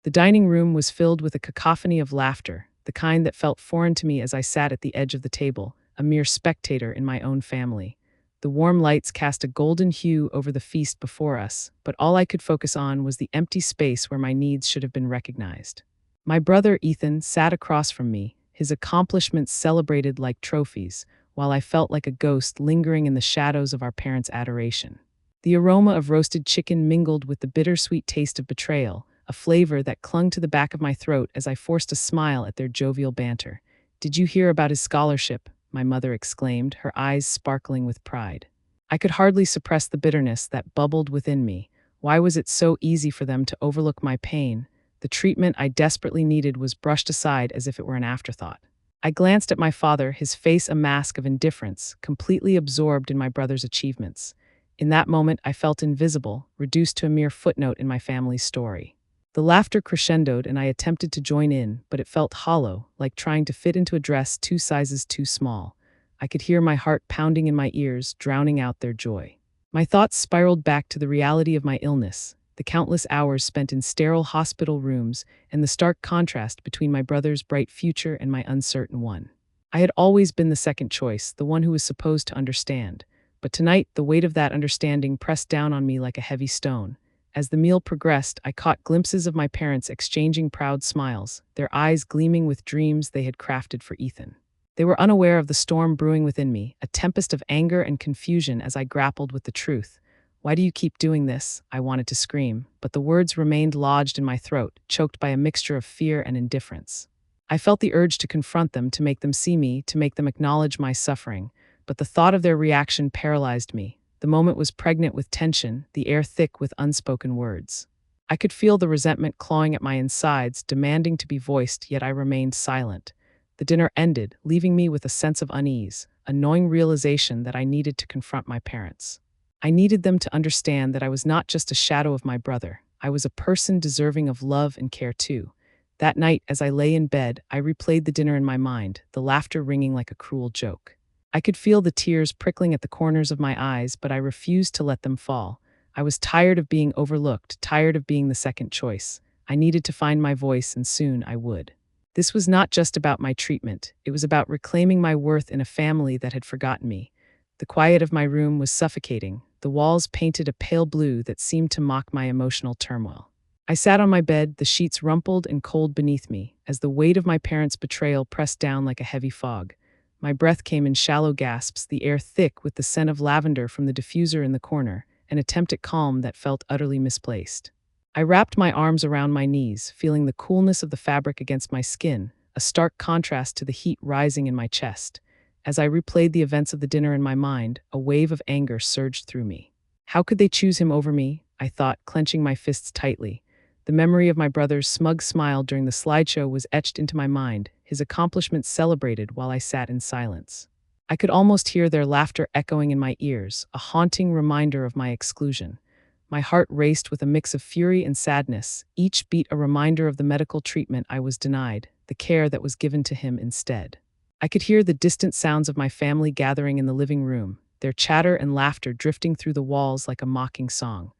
The dining room was filled with a cacophony of laughter, the kind that felt foreign to me as I sat at the edge of the table, a mere spectator in my own family. The warm lights cast a golden hue over the feast before us, but all I could focus on was the empty space where my needs should have been recognized. My brother Ethan sat across from me, his accomplishments celebrated like trophies, while I felt like a ghost lingering in the shadows of our parents' adoration. The aroma of roasted chicken mingled with the bittersweet taste of betrayal, a flavor that clung to the back of my throat as I forced a smile at their jovial banter. "Did you hear about his scholarship?" my mother exclaimed, her eyes sparkling with pride. I could hardly suppress the bitterness that bubbled within me. Why was it so easy for them to overlook my pain? The treatment I desperately needed was brushed aside as if it were an afterthought. I glanced at my father, his face a mask of indifference, completely absorbed in my brother's achievements. In that moment, I felt invisible, reduced to a mere footnote in my family's story. The laughter crescendoed and I attempted to join in, but it felt hollow, like trying to fit into a dress 2 sizes too small. I could hear my heart pounding in my ears, drowning out their joy. My thoughts spiraled back to the reality of my illness, the countless hours spent in sterile hospital rooms, and the stark contrast between my brother's bright future and my uncertain one. I had always been the second choice, the one who was supposed to understand. But tonight, the weight of that understanding pressed down on me like a heavy stone. As the meal progressed, I caught glimpses of my parents exchanging proud smiles, their eyes gleaming with dreams they had crafted for Ethan. They were unaware of the storm brewing within me, a tempest of anger and confusion as I grappled with the truth. "Why do you keep doing this?" I wanted to scream, but the words remained lodged in my throat, choked by a mixture of fear and indifference. I felt the urge to confront them, to make them see me, to make them acknowledge my suffering, but the thought of their reaction paralyzed me. The moment was pregnant with tension, the air thick with unspoken words. I could feel the resentment clawing at my insides, demanding to be voiced, yet I remained silent. The dinner ended, leaving me with a sense of unease, a gnawing realization that I needed to confront my parents. I needed them to understand that I was not just a shadow of my brother. I was a person deserving of love and care too. That night, as I lay in bed, I replayed the dinner in my mind, the laughter ringing like a cruel joke. I could feel the tears prickling at the corners of my eyes, but I refused to let them fall. I was tired of being overlooked, tired of being the second choice. I needed to find my voice, and soon I would. This was not just about my treatment. It was about reclaiming my worth in a family that had forgotten me. The quiet of my room was suffocating, the walls painted a pale blue that seemed to mock my emotional turmoil. I sat on my bed, the sheets rumpled and cold beneath me, as the weight of my parents' betrayal pressed down like a heavy fog. My breath came in shallow gasps, the air thick with the scent of lavender from the diffuser in the corner, an attempt at calm that felt utterly misplaced. I wrapped my arms around my knees, feeling the coolness of the fabric against my skin, a stark contrast to the heat rising in my chest. As I replayed the events of the dinner in my mind, a wave of anger surged through me. How could they choose him over me? I thought, clenching my fists tightly. The memory of my brother's smug smile during the slideshow was etched into my mind, his accomplishments celebrated while I sat in silence. I could almost hear their laughter echoing in my ears, a haunting reminder of my exclusion. My heart raced with a mix of fury and sadness, each beat a reminder of the medical treatment I was denied, the care that was given to him instead. I could hear the distant sounds of my family gathering in the living room, their chatter and laughter drifting through the walls like a mocking song.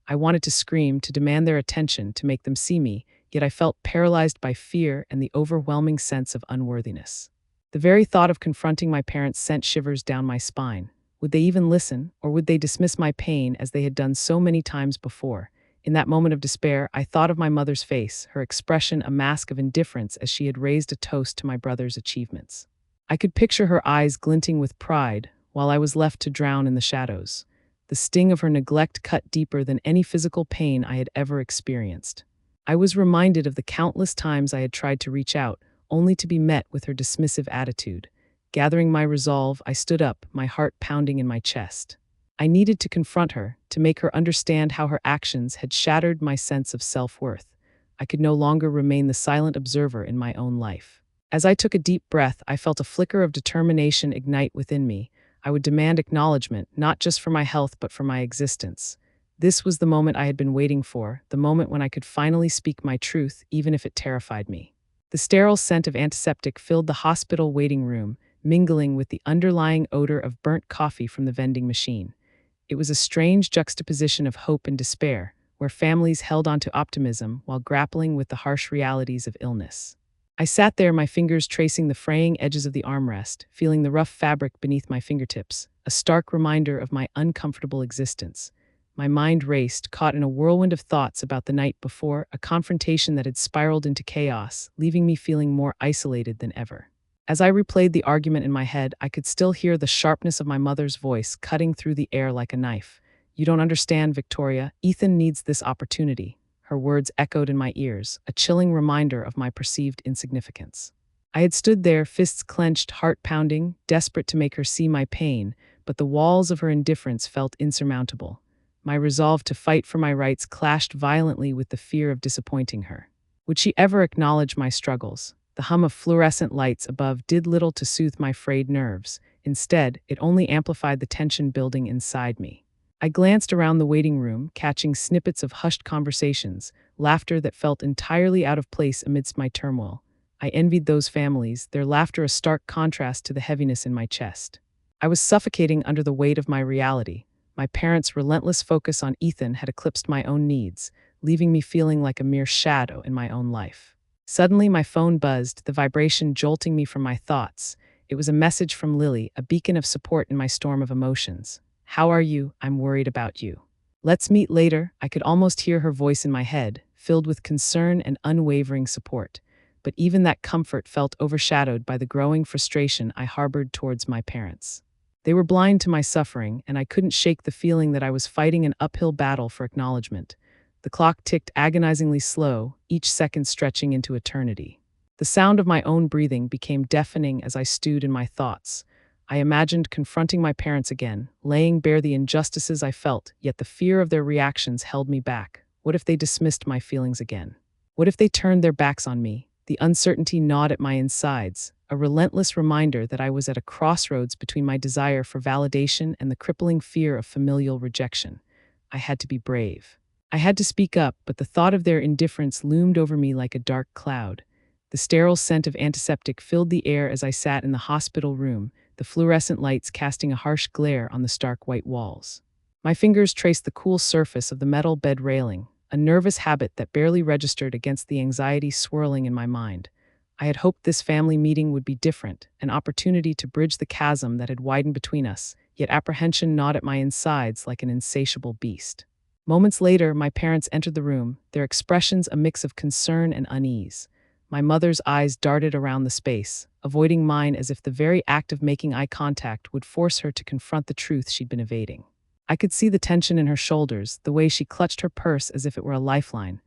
I wanted to scream, to demand their attention, to make them see me, yet I felt paralyzed by fear and the overwhelming sense of unworthiness. The very thought of confronting my parents sent shivers down my spine. Would they even listen, or would they dismiss my pain as they had done so many times before? In that moment of despair, I thought of my mother's face, her expression a mask of indifference as she had raised a toast to my brother's achievements. I could picture her eyes glinting with pride, while I was left to drown in the shadows. The sting of her neglect cut deeper than any physical pain I had ever experienced. I was reminded of the countless times I had tried to reach out, only to be met with her dismissive attitude. Gathering my resolve, I stood up, my heart pounding in my chest. I needed to confront her, to make her understand how her actions had shattered my sense of self-worth. I could no longer remain the silent observer in my own life. As I took a deep breath, I felt a flicker of determination ignite within me. I would demand acknowledgement, not just for my health but for my existence. This was the moment I had been waiting for, the moment when I could finally speak my truth, even if it terrified me. The sterile scent of antiseptic filled the hospital waiting room, mingling with the underlying odor of burnt coffee from the vending machine. It was a strange juxtaposition of hope and despair. where families held on to optimism while grappling with the harsh realities of illness. I sat there, my fingers tracing the fraying edges of the armrest, feeling the rough fabric beneath my fingertips, a stark reminder of my uncomfortable existence. My mind raced, caught in a whirlwind of thoughts about the night before, a confrontation that had spiraled into chaos, leaving me feeling more isolated than ever. As I replayed the argument in my head, I could still hear the sharpness of my mother's voice cutting through the air like a knife. "You don't understand, Victoria. Ethan needs this opportunity." Her words echoed in my ears, a chilling reminder of my perceived insignificance. I had stood there, fists clenched, heart pounding, desperate to make her see my pain, but the walls of her indifference felt insurmountable. My resolve to fight for my rights clashed violently with the fear of disappointing her. Would she ever acknowledge my struggles? The hum of fluorescent lights above did little to soothe my frayed nerves. Instead, it only amplified the tension building inside me. I glanced around the waiting room, catching snippets of hushed conversations, laughter that felt entirely out of place amidst my turmoil. I envied those families, their laughter a stark contrast to the heaviness in my chest. I was suffocating under the weight of my reality. My parents' relentless focus on Ethan had eclipsed my own needs, leaving me feeling like a mere shadow in my own life. Suddenly, my phone buzzed, the vibration jolting me from my thoughts. It was a message from Lily, a beacon of support in my storm of emotions. "How are you? I'm worried about you. Let's meet later." I could almost hear her voice in my head, filled with concern and unwavering support. But even that comfort felt overshadowed by the growing frustration I harbored towards my parents. They were blind to my suffering, and I couldn't shake the feeling that I was fighting an uphill battle for acknowledgement. The clock ticked agonizingly slow, each second stretching into eternity. The sound of my own breathing became deafening as I stewed in my thoughts. I imagined confronting my parents again, laying bare the injustices I felt, yet the fear of their reactions held me back. What if they dismissed my feelings again? What if they turned their backs on me? The uncertainty gnawed at my insides, a relentless reminder that I was at a crossroads between my desire for validation and the crippling fear of familial rejection. I had to be brave. I had to speak up, but the thought of their indifference loomed over me like a dark cloud. The sterile scent of antiseptic filled the air as I sat in the hospital room, the fluorescent lights casting a harsh glare on the stark white walls. My fingers traced the cool surface of the metal bed railing, a nervous habit that barely registered against the anxiety swirling in my mind. I had hoped this family meeting would be different, an opportunity to bridge the chasm that had widened between us, yet apprehension gnawed at my insides like an insatiable beast. Moments later, my parents entered the room, their expressions a mix of concern and unease. My mother's eyes darted around the space, avoiding mine as if the very act of making eye contact would force her to confront the truth she'd been evading. I could see the tension in her shoulders, the way she clutched her purse as if it were a lifeline.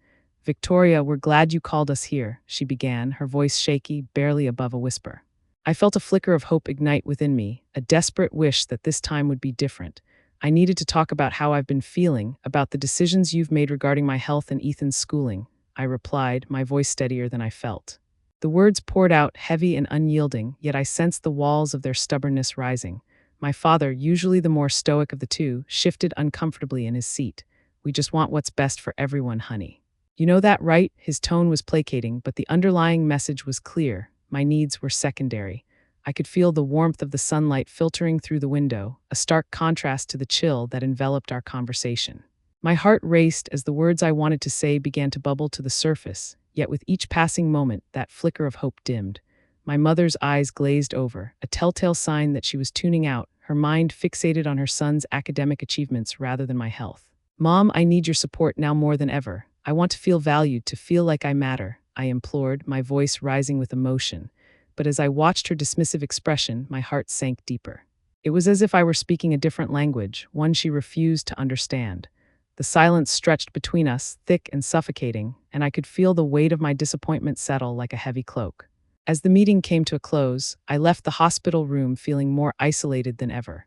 "Victoria, we're glad you called us here," she began, her voice shaky, barely above a whisper. I felt a flicker of hope ignite within me, a desperate wish that this time would be different. "I needed to talk about how I've been feeling, about the decisions you've made regarding my health and Ethan's schooling," I replied, my voice steadier than I felt. The words poured out, heavy and unyielding, yet I sensed the walls of their stubbornness rising. My father, usually the more stoic of the two, shifted uncomfortably in his seat. "We just want what's best for everyone, honey. You know that, right?" His tone was placating, but the underlying message was clear. My needs were secondary. I could feel the warmth of the sunlight filtering through the window, a stark contrast to the chill that enveloped our conversation. My heart raced as the words I wanted to say began to bubble to the surface, yet with each passing moment, that flicker of hope dimmed. My mother's eyes glazed over, a telltale sign that she was tuning out, her mind fixated on her son's academic achievements rather than my health. "Mom, I need your support now more than ever. I want to feel valued, to feel like I matter," I implored, my voice rising with emotion. But as I watched her dismissive expression, my heart sank deeper. It was as if I were speaking a different language, one she refused to understand. The silence stretched between us, thick and suffocating, and I could feel the weight of my disappointment settle like a heavy cloak. As the meeting came to a close, I left the hospital room feeling more isolated than ever.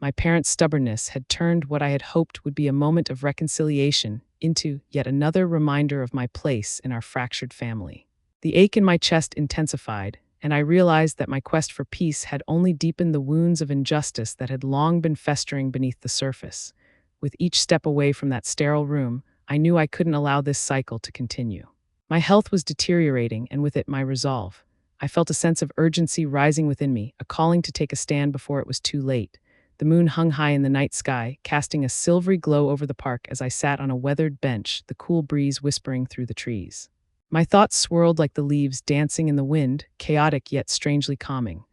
My parents' stubbornness had turned what I had hoped would be a moment of reconciliation into yet another reminder of my place in our fractured family. The ache in my chest intensified, and I realized that my quest for peace had only deepened the wounds of injustice that had long been festering beneath the surface. With each step away from that sterile room, I knew I couldn't allow this cycle to continue. My health was deteriorating, and with it my resolve. I felt a sense of urgency rising within me, a calling to take a stand before it was too late. The moon hung high in the night sky, casting a silvery glow over the park as I sat on a weathered bench, the cool breeze whispering through the trees. My thoughts swirled like the leaves dancing in the wind, chaotic yet strangely calming.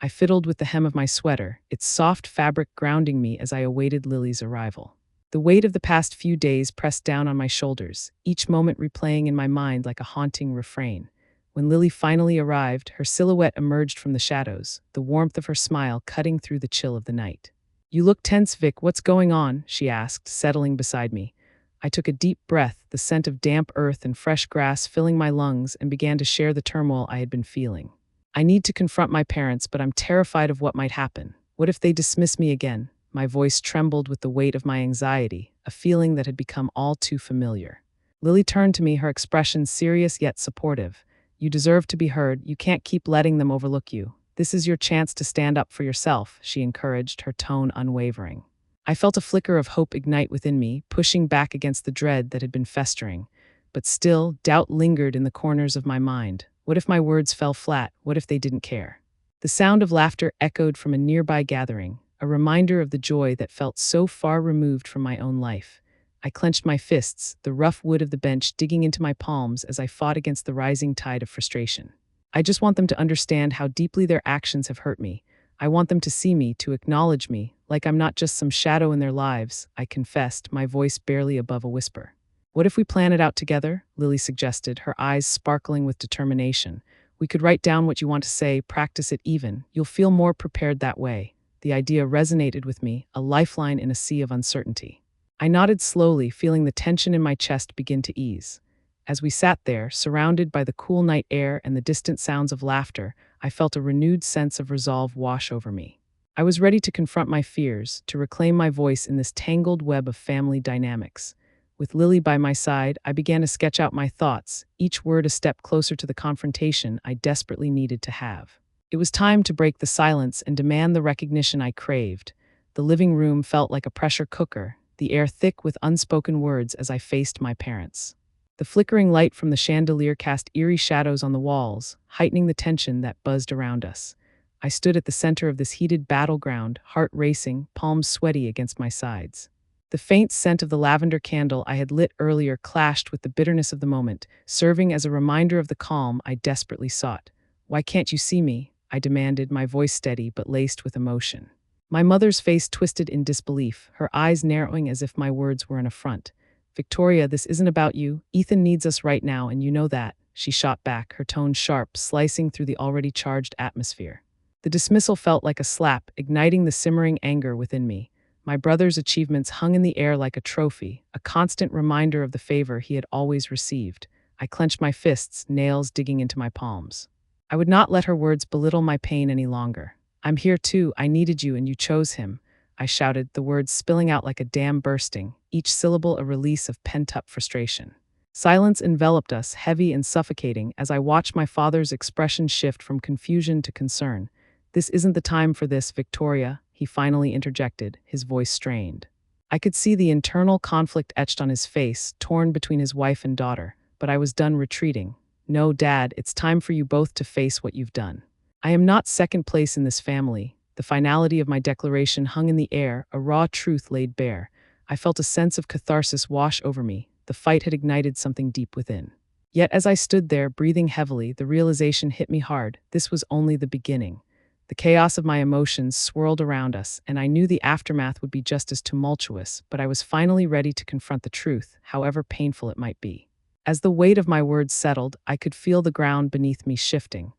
I fiddled with the hem of my sweater, its soft fabric grounding me as I awaited Lily's arrival. The weight of the past few days pressed down on my shoulders, each moment replaying in my mind like a haunting refrain. When Lily finally arrived, her silhouette emerged from the shadows, the warmth of her smile cutting through the chill of the night. "You look tense, Vic. What's going on?" she asked, settling beside me. I took a deep breath, the scent of damp earth and fresh grass filling my lungs, and began to share the turmoil I had been feeling. "I need to confront my parents, but I'm terrified of what might happen. What if they dismiss me again?" My voice trembled with the weight of my anxiety, a feeling that had become all too familiar. Lily turned to me, her expression serious yet supportive. "You deserve to be heard. You can't keep letting them overlook you. This is your chance to stand up for yourself," she encouraged, her tone unwavering. I felt a flicker of hope ignite within me, pushing back against the dread that had been festering. But still, doubt lingered in the corners of my mind. What if my words fell flat? What if they didn't care? The sound of laughter echoed from a nearby gathering, a reminder of the joy that felt so far removed from my own life. I clenched my fists, the rough wood of the bench digging into my palms as I fought against the rising tide of frustration. I just want them to understand how deeply their actions have hurt me. I want them to see me, to acknowledge me, like I'm not just some shadow in their lives, I confessed, my voice barely above a whisper. "What if we plan it out together?" Lily suggested, her eyes sparkling with determination. "We could write down what you want to say, practice it even. You'll feel more prepared that way." The idea resonated with me, a lifeline in a sea of uncertainty. I nodded slowly, feeling the tension in my chest begin to ease. As we sat there, surrounded by the cool night air and the distant sounds of laughter, I felt a renewed sense of resolve wash over me. I was ready to confront my fears, to reclaim my voice in this tangled web of family dynamics. With Lily by my side, I began to sketch out my thoughts, each word a step closer to the confrontation I desperately needed to have. It was time to break the silence and demand the recognition I craved. The living room felt like a pressure cooker, the air thick with unspoken words as I faced my parents. The flickering light from the chandelier cast eerie shadows on the walls, heightening the tension that buzzed around us. I stood at the center of this heated battleground, heart racing, palms sweaty against my sides. The faint scent of the lavender candle I had lit earlier clashed with the bitterness of the moment, serving as a reminder of the calm I desperately sought. "Why can't you see me?" I demanded, my voice steady but laced with emotion. My mother's face twisted in disbelief, her eyes narrowing as if my words were an affront. "Victoria, this isn't about you. Ethan needs us right now, and you know that," she shot back, her tone sharp, slicing through the already charged atmosphere. The dismissal felt like a slap, igniting the simmering anger within me. My brother's achievements hung in the air like a trophy, a constant reminder of the favor he had always received. I clenched my fists, nails digging into my palms. I would not let her words belittle my pain any longer. "I'm here too. I needed you and you chose him," I shouted, the words spilling out like a dam bursting, each syllable a release of pent-up frustration. Silence enveloped us, heavy and suffocating, as I watched my father's expression shift from confusion to concern. "This isn't the time for this, Victoria," he finally interjected, his voice strained. I could see the internal conflict etched on his face, torn between his wife and daughter, but I was done retreating. "No, Dad, it's time for you both to face what you've done. I am not second place in this family." The finality of my declaration hung in the air, a raw truth laid bare. I felt a sense of catharsis wash over me. The fight had ignited something deep within. Yet as I stood there, breathing heavily, the realization hit me hard. This was only the beginning. The chaos of my emotions swirled around us, and I knew the aftermath would be just as tumultuous, but I was finally ready to confront the truth, however painful it might be. As the weight of my words settled, I could feel the ground beneath me shifting.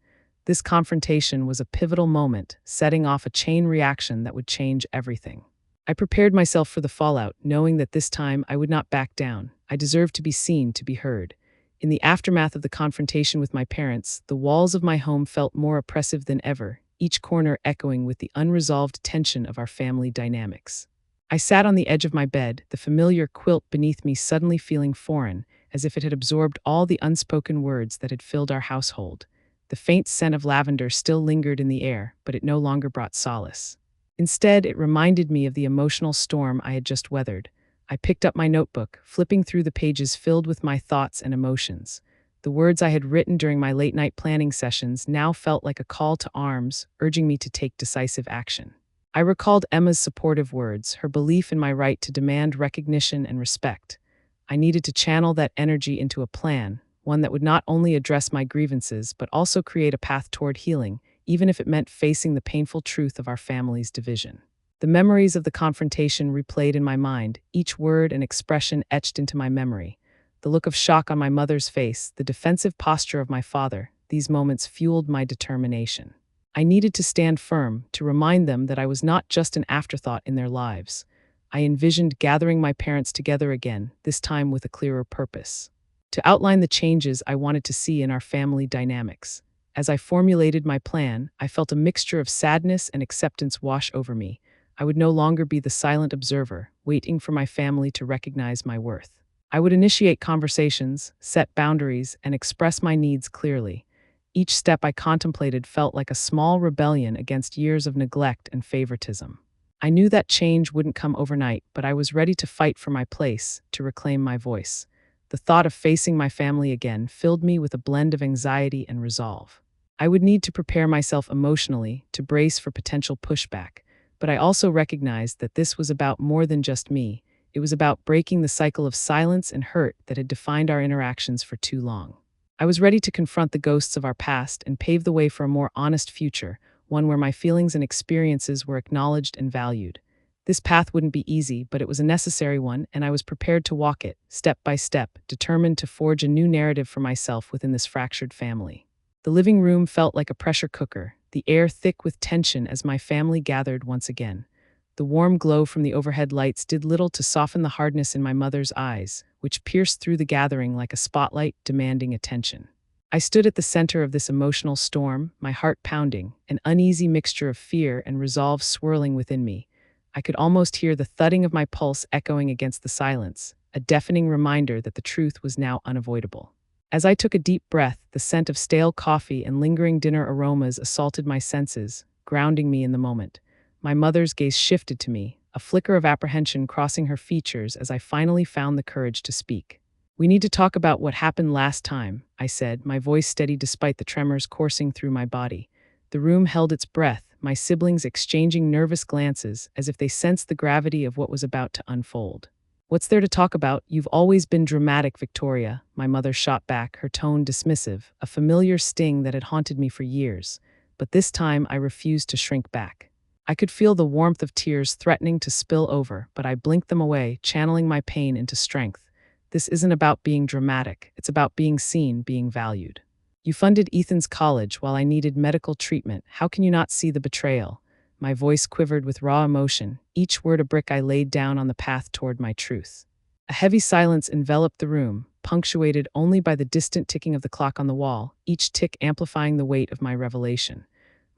This confrontation was a pivotal moment, setting off a chain reaction that would change everything. I prepared myself for the fallout, knowing that this time I would not back down. I deserved to be seen, to be heard. In the aftermath of the confrontation with my parents, the walls of my home felt more oppressive than ever, each corner echoing with the unresolved tension of our family dynamics. I sat on the edge of my bed, the familiar quilt beneath me suddenly feeling foreign, as if it had absorbed all the unspoken words that had filled our household. The faint scent of lavender still lingered in the air, but it no longer brought solace. Instead, it reminded me of the emotional storm I had just weathered. I picked up my notebook, flipping through the pages filled with my thoughts and emotions. The words I had written during my late-night planning sessions now felt like a call to arms, urging me to take decisive action. I recalled Emma's supportive words, her belief in my right to demand recognition and respect. I needed to channel that energy into a plan, one that would not only address my grievances but also create a path toward healing, even if it meant facing the painful truth of our family's division. The memories of the confrontation replayed in my mind, each word and expression etched into my memory. The look of shock on my mother's face, the defensive posture of my father, these moments fueled my determination. I needed to stand firm, to remind them that I was not just an afterthought in their lives. I envisioned gathering my parents together again, this time with a clearer purpose. To outline the changes I wanted to see in our family dynamics. As I formulated my plan, I felt a mixture of sadness and acceptance wash over me. I would no longer be the silent observer, waiting for my family to recognize my worth. I would initiate conversations, set boundaries, and express my needs clearly. Each step I contemplated felt like a small rebellion against years of neglect and favoritism. I knew that change wouldn't come overnight, but I was ready to fight for my place, to reclaim my voice. The thought of facing my family again filled me with a blend of anxiety and resolve. I would need to prepare myself emotionally to brace for potential pushback, but I also recognized that this was about more than just me. It was about breaking the cycle of silence and hurt that had defined our interactions for too long. I was ready to confront the ghosts of our past and pave the way for a more honest future, one where my feelings and experiences were acknowledged and valued. This path wouldn't be easy, but it was a necessary one, and I was prepared to walk it, step by step, determined to forge a new narrative for myself within this fractured family. The living room felt like a pressure cooker, the air thick with tension as my family gathered once again. The warm glow from the overhead lights did little to soften the hardness in my mother's eyes, which pierced through the gathering like a spotlight demanding attention. I stood at the center of this emotional storm, my heart pounding, an uneasy mixture of fear and resolve swirling within me. I could almost hear the thudding of my pulse echoing against the silence, a deafening reminder that the truth was now unavoidable. As I took a deep breath, the scent of stale coffee and lingering dinner aromas assaulted my senses, grounding me in the moment. My mother's gaze shifted to me, a flicker of apprehension crossing her features as I finally found the courage to speak. "We need to talk about what happened last time," I said, my voice steady despite the tremors coursing through my body. The room held its breath, my siblings exchanging nervous glances as if they sensed the gravity of what was about to unfold. "What's there to talk about? You've always been dramatic, Victoria," my mother shot back, her tone dismissive, a familiar sting that had haunted me for years. But this time I refused to shrink back. I could feel the warmth of tears threatening to spill over, but I blinked them away, channeling my pain into strength. "This isn't about being dramatic. It's about being seen, being valued. You funded Ethan's college while I needed medical treatment. How can you not see the betrayal?" My voice quivered with raw emotion, each word a brick I laid down on the path toward my truth. A heavy silence enveloped the room, punctuated only by the distant ticking of the clock on the wall, each tick amplifying the weight of my revelation.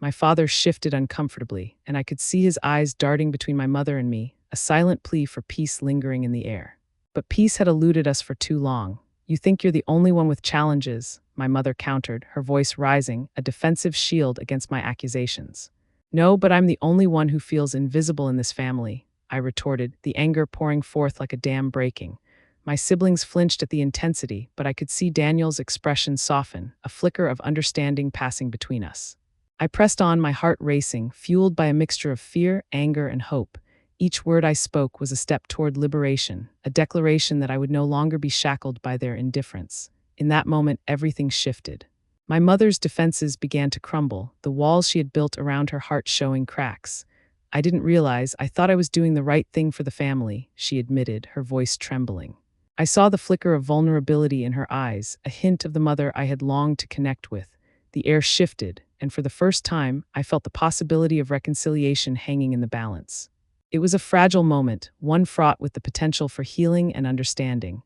My father shifted uncomfortably, and I could see his eyes darting between my mother and me, a silent plea for peace lingering in the air. But peace had eluded us for too long. "You think you're the only one with challenges," my mother countered, her voice rising, a defensive shield against my accusations. "No, but I'm the only one who feels invisible in this family," I retorted, the anger pouring forth like a dam breaking. My siblings flinched at the intensity, but I could see Daniel's expression soften, a flicker of understanding passing between us. I pressed on, my heart racing, fueled by a mixture of fear, anger, and hope. Each word I spoke was a step toward liberation, a declaration that I would no longer be shackled by their indifference. In that moment, everything shifted. My mother's defenses began to crumble, the walls she had built around her heart showing cracks. "I didn't realize, I thought I was doing the right thing for the family," she admitted, her voice trembling. I saw the flicker of vulnerability in her eyes, a hint of the mother I had longed to connect with. The air shifted, and for the first time, I felt the possibility of reconciliation hanging in the balance. It was a fragile moment, one fraught with the potential for healing and understanding.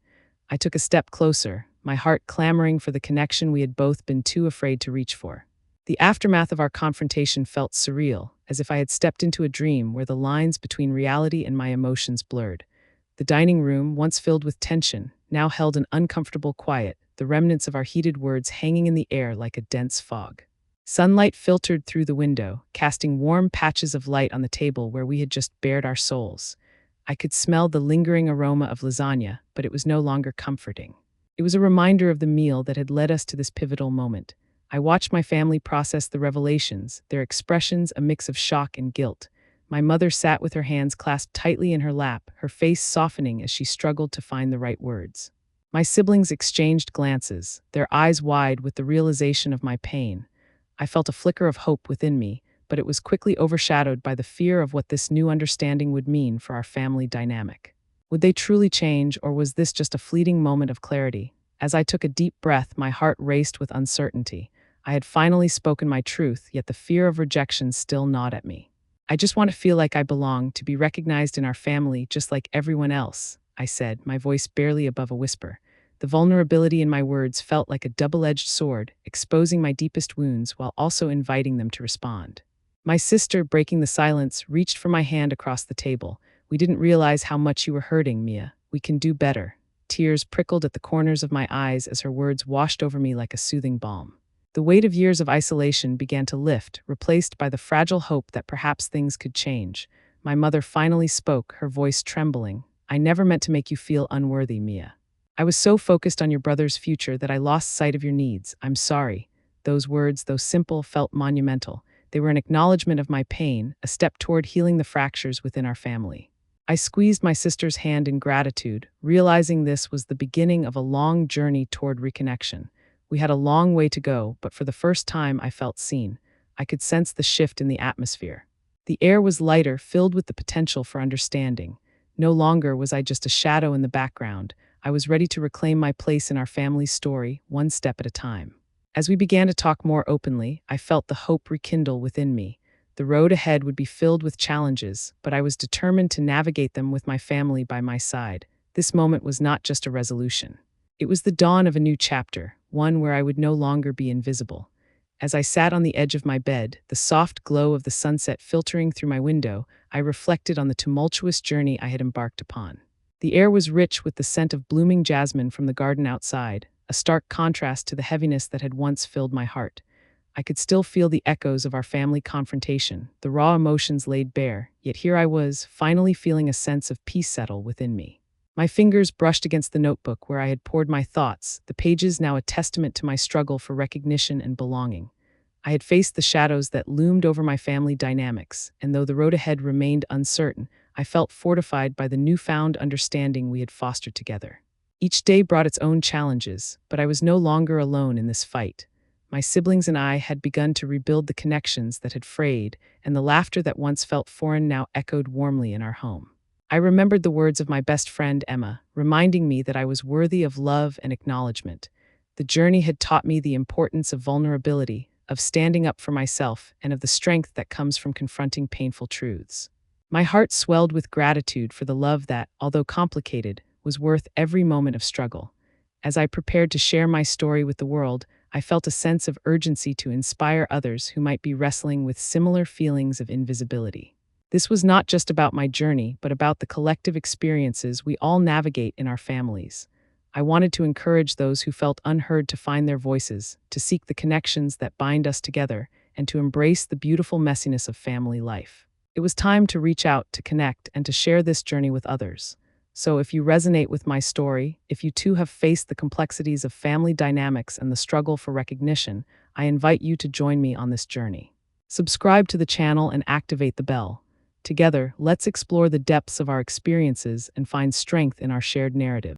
I took a step closer, my heart clamoring for the connection we had both been too afraid to reach for. The aftermath of our confrontation felt surreal, as if I had stepped into a dream where the lines between reality and my emotions blurred. The dining room, once filled with tension, now held an uncomfortable quiet, the remnants of our heated words hanging in the air like a dense fog. Sunlight filtered through the window, casting warm patches of light on the table where we had just bared our souls. I could smell the lingering aroma of lasagna, but it was no longer comforting. It was a reminder of the meal that had led us to this pivotal moment. I watched my family process the revelations, their expressions a mix of shock and guilt. My mother sat with her hands clasped tightly in her lap, her face softening as she struggled to find the right words. My siblings exchanged glances, their eyes wide with the realization of my pain. I felt a flicker of hope within me, but it was quickly overshadowed by the fear of what this new understanding would mean for our family dynamic. Would they truly change, or was this just a fleeting moment of clarity? As I took a deep breath, my heart raced with uncertainty. I had finally spoken my truth, yet the fear of rejection still gnawed at me. I just want to feel like I belong, to be recognized in our family just like everyone else, I said, my voice barely above a whisper. The vulnerability in my words felt like a double-edged sword, exposing my deepest wounds while also inviting them to respond. My sister, breaking the silence, reached for my hand across the table. We didn't realize how much you were hurting, Mia. We can do better. Tears prickled at the corners of my eyes as her words washed over me like a soothing balm. The weight of years of isolation began to lift, replaced by the fragile hope that perhaps things could change. My mother finally spoke, her voice trembling. I never meant to make you feel unworthy, Mia. I was so focused on your brother's future that I lost sight of your needs. I'm sorry. Those words, though simple, felt monumental. They were an acknowledgement of my pain, a step toward healing the fractures within our family. I squeezed my sister's hand in gratitude, realizing this was the beginning of a long journey toward reconnection. We had a long way to go, but for the first time I felt seen. I could sense the shift in the atmosphere. The air was lighter, filled with the potential for understanding. No longer was I just a shadow in the background. I was ready to reclaim my place in our family's story, one step at a time. As we began to talk more openly, I felt the hope rekindle within me. The road ahead would be filled with challenges, but I was determined to navigate them with my family by my side. This moment was not just a resolution. It was the dawn of a new chapter, one where I would no longer be invisible. As I sat on the edge of my bed, the soft glow of the sunset filtering through my window, I reflected on the tumultuous journey I had embarked upon. The air was rich with the scent of blooming jasmine from the garden outside, a stark contrast to the heaviness that had once filled my heart. I could still feel the echoes of our family confrontation, the raw emotions laid bare, yet here I was, finally feeling a sense of peace settle within me. My fingers brushed against the notebook where I had poured my thoughts, the pages now a testament to my struggle for recognition and belonging. I had faced the shadows that loomed over my family dynamics, and though the road ahead remained uncertain, I felt fortified by the newfound understanding we had fostered together. Each day brought its own challenges, but I was no longer alone in this fight. My siblings and I had begun to rebuild the connections that had frayed, and the laughter that once felt foreign now echoed warmly in our home. I remembered the words of my best friend Emma, reminding me that I was worthy of love and acknowledgement. The journey had taught me the importance of vulnerability, of standing up for myself, and of the strength that comes from confronting painful truths. My heart swelled with gratitude for the love that, although complicated, was worth every moment of struggle. As I prepared to share my story with the world, I felt a sense of urgency to inspire others who might be wrestling with similar feelings of invisibility. This was not just about my journey, but about the collective experiences we all navigate in our families. I wanted to encourage those who felt unheard to find their voices, to seek the connections that bind us together, and to embrace the beautiful messiness of family life. It was time to reach out, to connect, and to share this journey with others. So if you resonate with my story, if you too have faced the complexities of family dynamics and the struggle for recognition, I invite you to join me on this journey. Subscribe to the channel and activate the bell. Together, let's explore the depths of our experiences and find strength in our shared narrative.